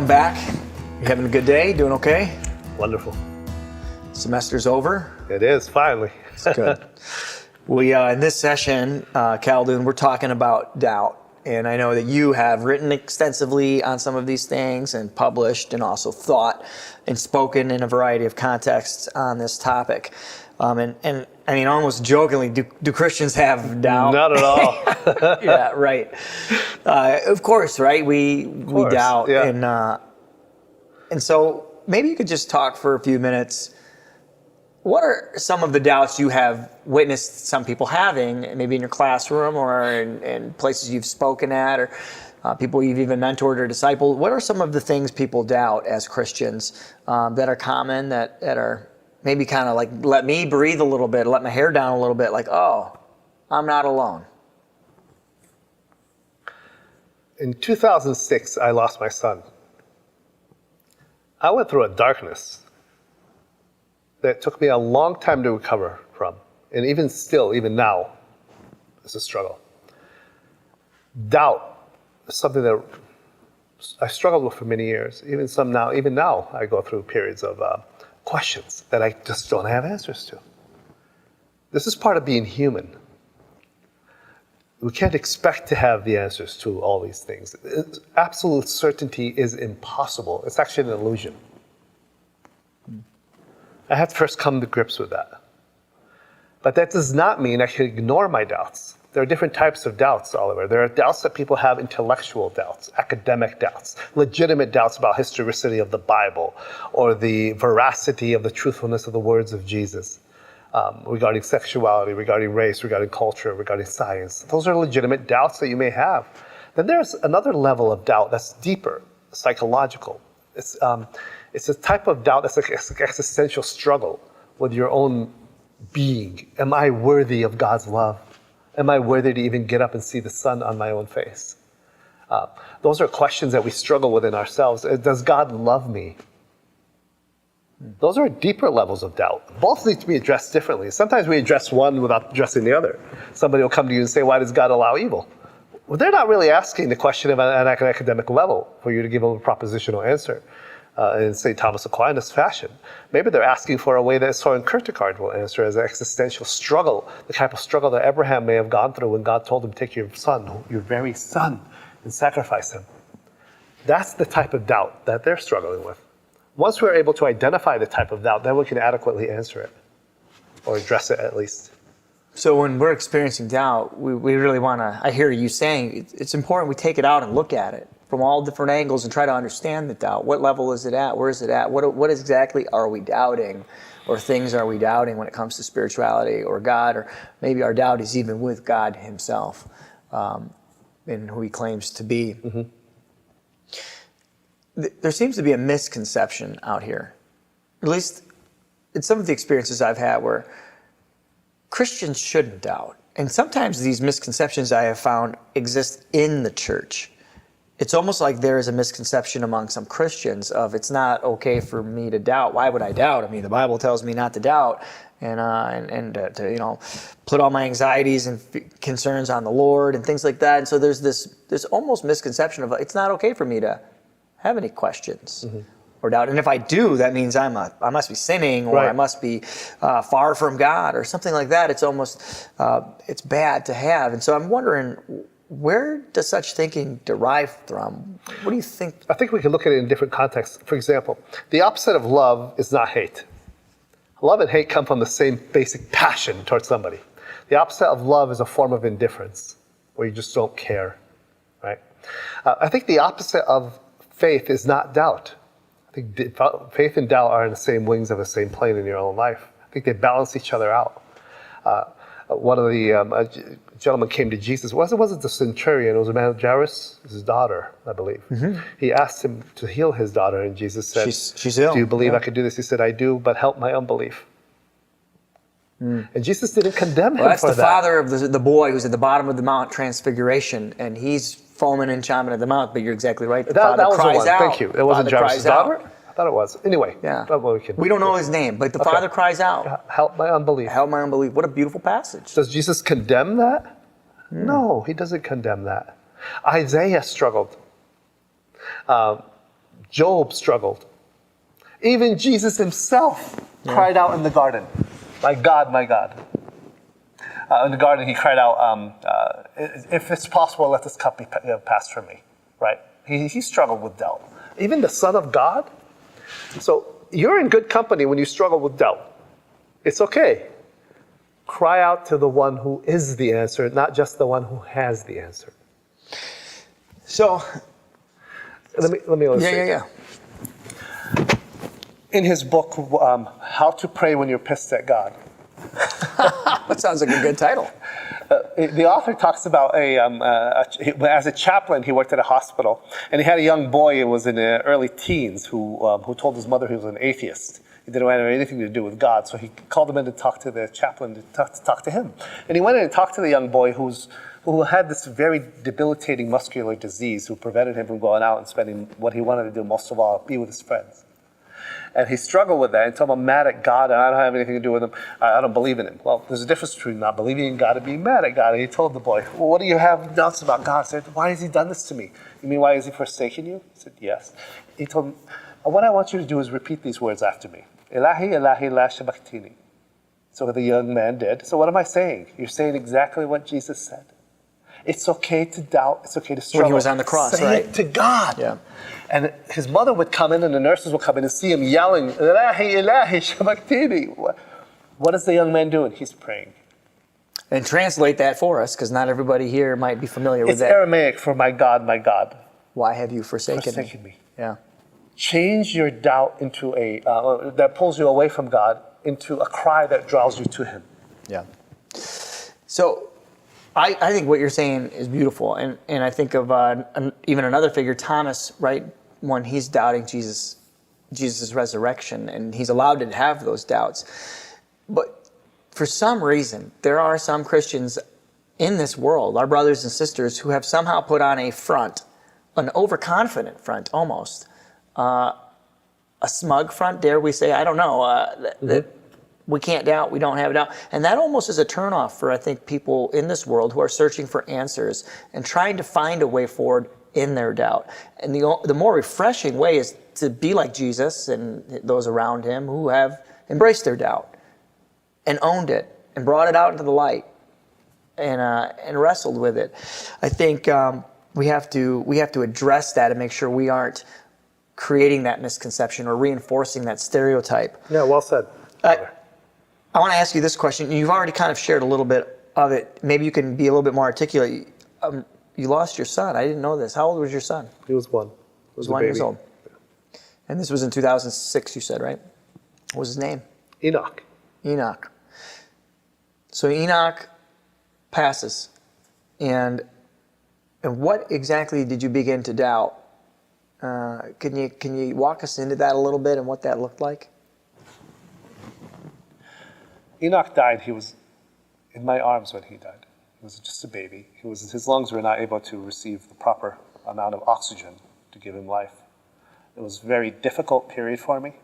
welcome back. You having a good day? Doing okay? Wonderful. Semester's over? It is, finally. It's good. We in this session, Calvin, we're talking about doubt. And I know that you have written extensively on some of these things and published and also thought and spoken in a variety of contexts on this topic. And I mean, almost jokingly, do Christians have doubt? Not at all. Yeah, right. Of course, right? We doubt. Yeah. And so maybe you could just talk for a few minutes. What are some of the doubts you have witnessed some people having, maybe in your classroom or in places you've spoken at, or people you've even mentored or discipled? What are some of the things people doubt as Christians that are common, that are maybe kind of like, let me breathe a little bit, let my hair down a little bit, like, oh, I'm not alone? In 2006, I lost my son. I went through a darkness that took me a long time to recover from. And even still, even now, it's a struggle. Doubt is something that I struggled with for many years. Even now, I go through periods of questions that I just don't have answers to. This is part of being human. We can't expect to have the answers to all these things. Absolute certainty is impossible. It's actually an illusion. I have to first come to grips with that. But that does not mean I should ignore my doubts. There are different types of doubts, Oliver. There are doubts that people have, intellectual doubts, academic doubts, legitimate doubts about historicity of the Bible, or the veracity of the truthfulness of the words of Jesus, regarding sexuality, regarding race, regarding culture, regarding science. Those are legitimate doubts that you may have. Then there's another level of doubt that's deeper, psychological. It's a type of doubt that's like an existential struggle with your own being. Am I worthy of God's love? Am I worthy to even get up and see the sun on my own face? Those are questions that we struggle with in ourselves. Does God love me? Those are deeper levels of doubt. Both need to be addressed differently. Sometimes we address one without addressing the other. Somebody will come to you and say, why does God allow evil? Well, they're not really asking the question at an academic level for you to give them a propositional answer. In St. Thomas Aquinas fashion. Maybe they're asking for a way that Soren Kierkegaard will answer as an existential struggle, the type of struggle that Abraham may have gone through when God told him, take your son, your very son, and sacrifice him. That's the type of doubt that they're struggling with. Once we're able to identify the type of doubt, then we can adequately answer it, or address it at least. So when we're experiencing doubt, we really want to, I hear you saying, it's important we take it out and look at it from all different angles and try to understand the doubt. What level is it at? Where is it at? What exactly are we doubting, or things are we doubting when it comes to spirituality or God, or maybe our doubt is even with God himself and who he claims to be. Mm-hmm. There seems to be a misconception out here, at least in some of the experiences I've had, where Christians shouldn't doubt. And sometimes these misconceptions I have found exist in the church. It's almost like there is a misconception among some Christians of, it's not okay for me to doubt. Why would I doubt? I mean, the Bible tells me not to doubt, and to put all my anxieties and concerns on the Lord and things like that. And so there's this almost misconception of, it's not okay for me to have any questions or doubt. And if I do, that means I must be sinning, or right. I must be far from God, or something like that. It's almost it's bad to have. And so I'm wondering, where does such thinking derive from? What do you think? I think we can look at it in different contexts. For example, the opposite of love is not hate. Love and hate come from the same basic passion towards somebody. The opposite of love is a form of indifference, where you just don't care, right? I think the opposite of faith is not doubt. I think faith and doubt are in the same wings of the same plane in your own life. I think they balance each other out. One of the gentlemen came to Jesus. It wasn't the centurion. It was a man, Jairus, his daughter, I believe. Mm-hmm. He asked him to heal his daughter, and Jesus said, she's ill. Do you believe I could do this? He said, I do, but help my unbelief. And Jesus didn't condemn him that's for the that. father of the boy who's at the bottom of the Mount Transfiguration, and he's foaming and chomping at the mouth, but you're exactly right. The father that was cries the one. out. Thank you. It wasn't Jairus' daughter? Out. I thought it was. Anyway. Yeah. We don't know his name, but the father cries out. Help my unbelief. Help my unbelief. What a beautiful passage. Does Jesus condemn that? No, he doesn't condemn that. Isaiah struggled. Job struggled. Even Jesus himself cried out in the garden, my God, my God. In the garden, he cried out, if it's possible, let this cup be passed from me, right? He struggled with doubt. Even the Son of God. So you're in good company when you struggle with doubt. It's okay. Cry out to the one who is the answer, not just the one who has the answer. So, let me illustrate. yeah. In his book, How to Pray When You're Pissed at God, That sounds like a good title. the author talks about as a chaplain, he worked at a hospital, and he had a young boy who was in the early teens who told his mother he was an atheist. He didn't want anything to do with God, so he called him in to talk to the chaplain, to talk to him. And he went in and talked to the young boy who had this very debilitating muscular disease who prevented him from going out and spending what he wanted to do most of all, be with his friends. And he struggled with that. He told him, I'm mad at God, and I don't have anything to do with him. I don't believe in him. Well, there's a difference between not believing in God and being mad at God. And he told the boy, well, what do you have doubts about God? He said, why has he done this to me? You mean, why has he forsaken you? He said, yes. He told him, what I want you to do is repeat these words after me. Ilahi, ilahi, la shabaktini. So the young man did. So what am I saying? You're saying exactly what Jesus said. It's okay to doubt. It's okay to struggle. When he was on the cross, Say right? it to God. Yeah. And his mother would come in and the nurses would come in and see him yelling, Ilahi, ilahi, shabaktini. What is the young man doing? He's praying. And translate that for us, because not everybody here might be familiar with It's that. Aramaic for my God, my God. Why have you forsaken me. Yeah. Change your doubt into that pulls you away from God into a cry that draws you to him. Yeah. So I think what you're saying is beautiful. And I think of even another figure, Thomas, right? When he's doubting Jesus' resurrection, and he's allowed to have those doubts. But for some reason, there are some Christians in this world, our brothers and sisters, who have somehow put on a front, an overconfident front almost, a smug front, dare we say, I don't know, that we can't doubt, we don't have a doubt. And that almost is a turnoff for, I think, people in this world who are searching for answers and trying to find a way forward in their doubt. And the more refreshing way is to be like Jesus and those around him who have embraced their doubt and owned it and brought it out into the light and wrestled with it. I think we have to address that and make sure we aren't creating that misconception or reinforcing that stereotype. Yeah, well said. I want to ask you this question. You've already kind of shared a little bit of it. Maybe you can be a little bit more articulate. You lost your son. I didn't know this. How old was your son? He was one. He was 1 year old. And this was in 2006, you said, right? What was his name? Enoch. Enoch. So Enoch passes. And what exactly did you begin to doubt? Can you walk us into that a little bit and what that looked like? Enoch died. He was in my arms when he died. He was just a baby. His lungs were not able to receive the proper amount of oxygen to give him life. It was a very difficult period for me.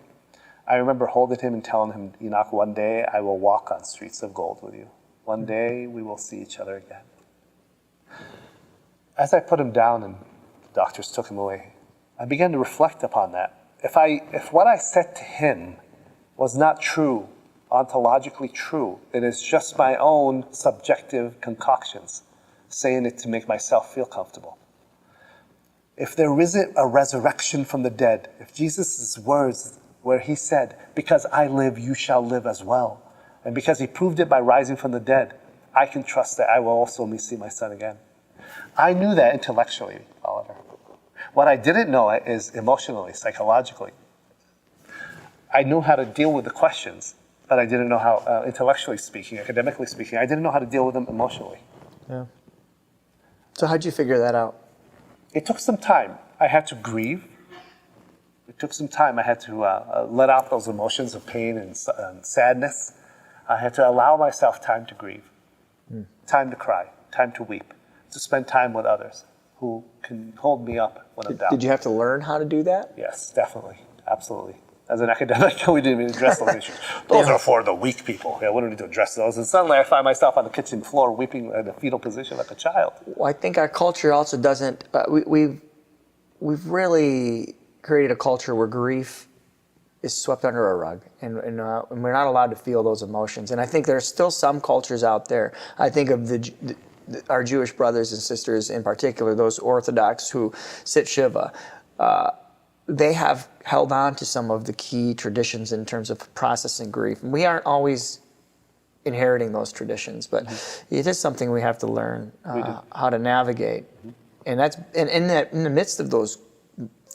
I remember holding him and telling him, Enoch, one day I will walk on streets of gold with you. One day we will see each other again. As I put him down and the doctors took him away, I began to reflect upon that. If what I said to him was not true, ontologically true, it is just my own subjective concoctions, saying it to make myself feel comfortable. If there isn't a resurrection from the dead, if Jesus' words where he said, because I live, you shall live as well, and because he proved it by rising from the dead, I can trust that I will also see my son again. I knew that intellectually, Oliver. What I didn't know is emotionally, psychologically. I knew how to deal with the questions, but I didn't know how, intellectually speaking, academically speaking, I didn't know how to deal with them emotionally. Yeah. So how'd you figure that out? It took some time. I had to grieve. It took some time. I had to let out those emotions of pain and sadness. I had to allow myself time to grieve, time to cry, time to weep, to spend time with others who can hold me up when I'm down. Did you have to learn how to do that? Yes, definitely. Absolutely. As an academic, we didn't even address those issues. Those are for the weak people. Yeah, we don't need to address those. And suddenly I find myself on the kitchen floor weeping in a fetal position like a child. Well, I think our culture also doesn't, we've really created a culture where grief is swept under a rug, and we're not allowed to feel those emotions. And I think there's still some cultures out there. I think of our Jewish brothers and sisters in particular, those Orthodox who sit Shiva. They have held on to some of the key traditions in terms of processing grief. And we aren't always inheriting those traditions, but it is something we have to learn how to navigate. And that's in the midst of those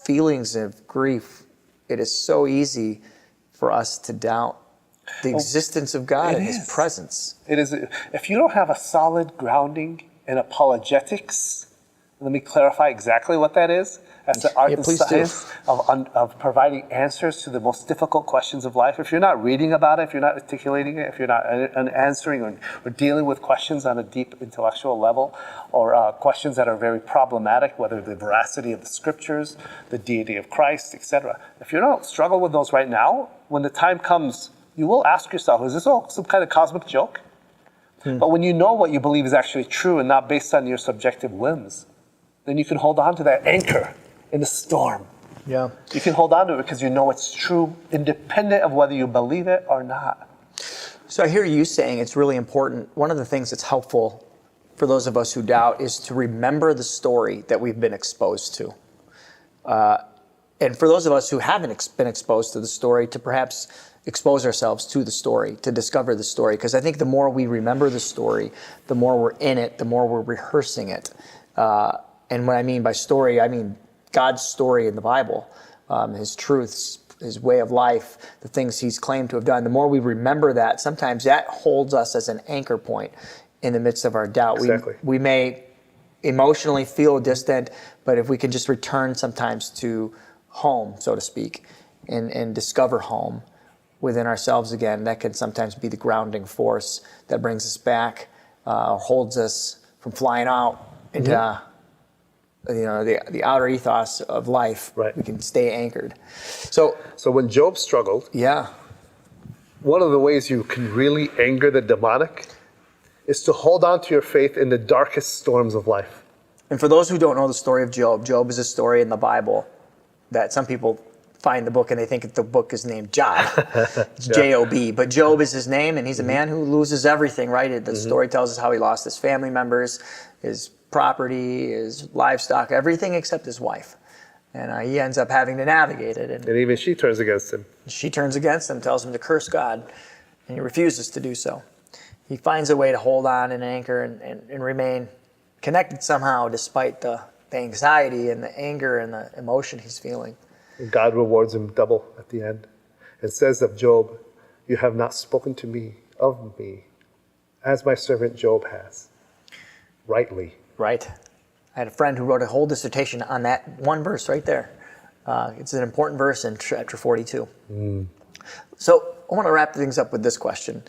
feelings of grief, it is so easy for us to doubt the existence of God and His presence. It is. If you don't have a solid grounding in apologetics, let me clarify exactly what that is. That's the art and science of providing answers to the most difficult questions of life. If you're not reading about it, if you're not articulating it, if you're not answering or dealing with questions on a deep intellectual level, or questions that are very problematic, whether the veracity of the scriptures, the deity of Christ, etc. If you don't struggle with those right now, when the time comes, you will ask yourself, is this all some kind of cosmic joke? But when you know what you believe is actually true and not based on your subjective whims, then you can hold on to that anchor in the storm. Yeah. You can hold on to it because you know it's true, independent of whether you believe it or not. So I hear you saying it's really important. One of the things that's helpful for those of us who doubt is to remember the story that we've been exposed to. And for those of us who haven't been exposed to the story, to perhaps expose ourselves to the story, to discover the story. Because I think the more we remember the story, the more we're in it, the more we're rehearsing it. And what I mean by story, I mean God's story in the Bible, His truths, His way of life, the things He's claimed to have done. The more we remember that, sometimes that holds us as an anchor point in the midst of our doubt. Exactly. We may emotionally feel distant, but if we can just return sometimes to home, so to speak, and discover home within ourselves again, that can sometimes be the grounding force that brings us back, holds us from flying out into the outer ethos of life. Right. We can stay anchored. So when Job struggled, one of the ways you can really anger the demonic is to hold on to your faith in the darkest storms of life. And for those who don't know the story of Job, Job is a story in the Bible that some people find the book and they think the book is named Job. It's J-O-B. But Job is his name, and he's a man who loses everything, right? The story tells us how he lost his family members, his property, his livestock, everything except his wife. And he ends up having to navigate it. And even she turns against him. She turns against him, tells him to curse God, and he refuses to do so. He finds a way to hold on and anchor and remain connected somehow despite the anxiety and the anger and the emotion he's feeling. And God rewards him double at the end. It says of Job, "You have not spoken to me of me, as my servant Job has, rightly." Right. I had a friend who wrote a whole dissertation on that one verse right there. It's an important verse in chapter 42. So I want to wrap things up with this question,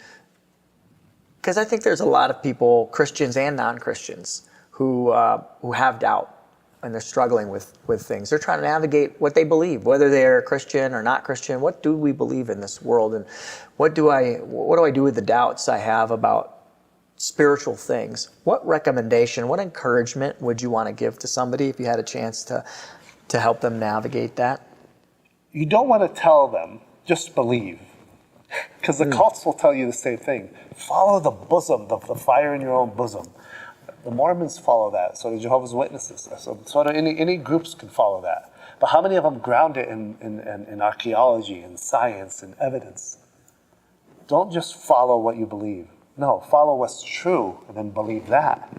because I think there's a lot of people, Christians and non-Christians, who have doubt and they're struggling with things. They're trying to navigate what they believe, whether they're Christian or not Christian. What do we believe in this world, and what do I do with the doubts I have about spiritual things? What recommendation, what encouragement would you want to give to somebody if you had a chance to help them navigate that? You don't want to tell them, just believe. Because the cults will tell you the same thing. Follow the bosom, the fire in your own bosom. The Mormons follow that, so do Jehovah's Witnesses. So do any groups can follow that. But how many of them ground it in archaeology and science and evidence? Don't just follow what you believe. No, follow what's true and then believe that.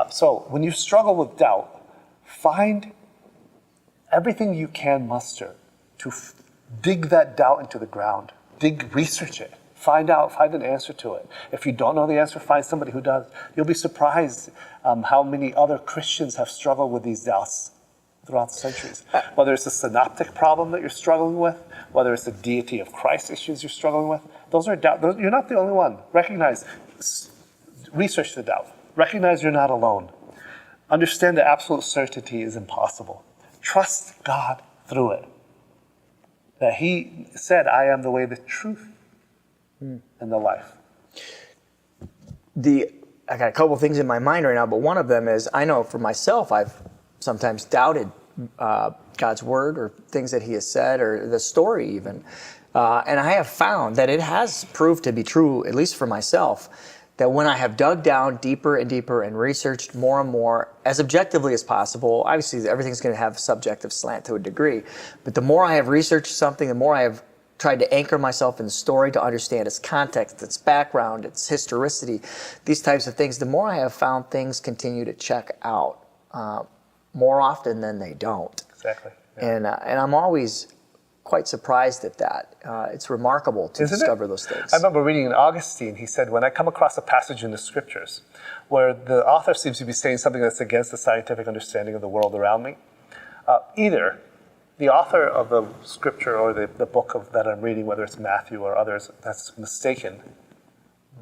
So when you struggle with doubt, find everything you can muster to dig that doubt into the ground. Research it. Find an answer to it. If you don't know the answer, find somebody who does. You'll be surprised how many other Christians have struggled with these doubts throughout the centuries. Whether it's a synoptic problem that you're struggling with, whether it's the deity of Christ issues you're struggling with, those are doubt. You're not the only one. Recognize, research the doubt. Recognize you're not alone. Understand that absolute certainty is impossible. Trust God through it. That He said, "I am the way, the truth, and the life." I got a couple things in my mind right now, but one of them is, I know for myself, I've sometimes doubted God's word or things that he has said or the story even. And I have found that it has proved to be true, at least for myself, that when I have dug down deeper and deeper and researched more and more, as objectively as possible, obviously everything's going to have subjective slant to a degree, but the more I have researched something, the more I have tried to anchor myself in the story to understand its context, its background, its historicity, these types of things, the more I have found things continue to check out more often than they don't. Exactly. Yeah. And I'm always quite surprised at that. It's remarkable to discover those things. I remember reading in Augustine, he said, when I come across a passage in the scriptures where the author seems to be saying something that's against the scientific understanding of the world around me, either the author of the scripture or the book that I'm reading, whether it's Matthew or others, that's mistaken,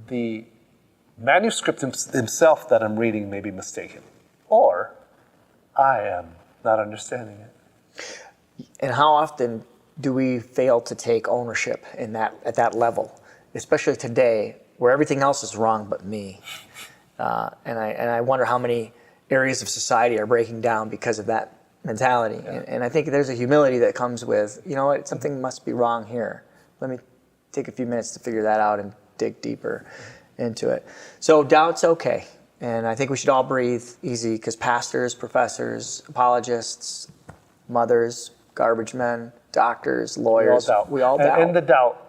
the manuscript himself that I'm reading may be mistaken, or I am not understanding it. And how often do we fail to take ownership at that level, especially today, where everything else is wrong but me? And I wonder how many areas of society are breaking down because of that mentality. Yeah. And I think there's a humility that comes with, you know what, something must be wrong here. Let me take a few minutes to figure that out and dig deeper into it. So doubt's okay. And I think we should all breathe easy because pastors, professors, apologists, mothers, garbage men, doctors, lawyers, we all doubt. And in the doubt,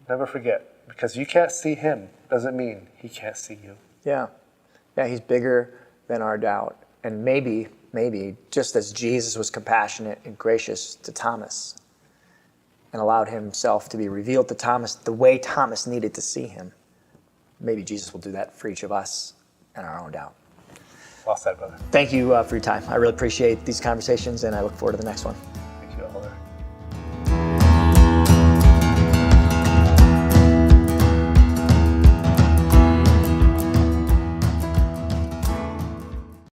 never forget, because you can't see him doesn't mean he can't see you. Yeah. Yeah, he's bigger than our doubt. And maybe, just as Jesus was compassionate and gracious to Thomas and allowed himself to be revealed to Thomas the way Thomas needed to see him, maybe Jesus will do that for each of us and our own doubt. Well said, brother. Thank you for your time. I really appreciate these conversations, and I look forward to the next one.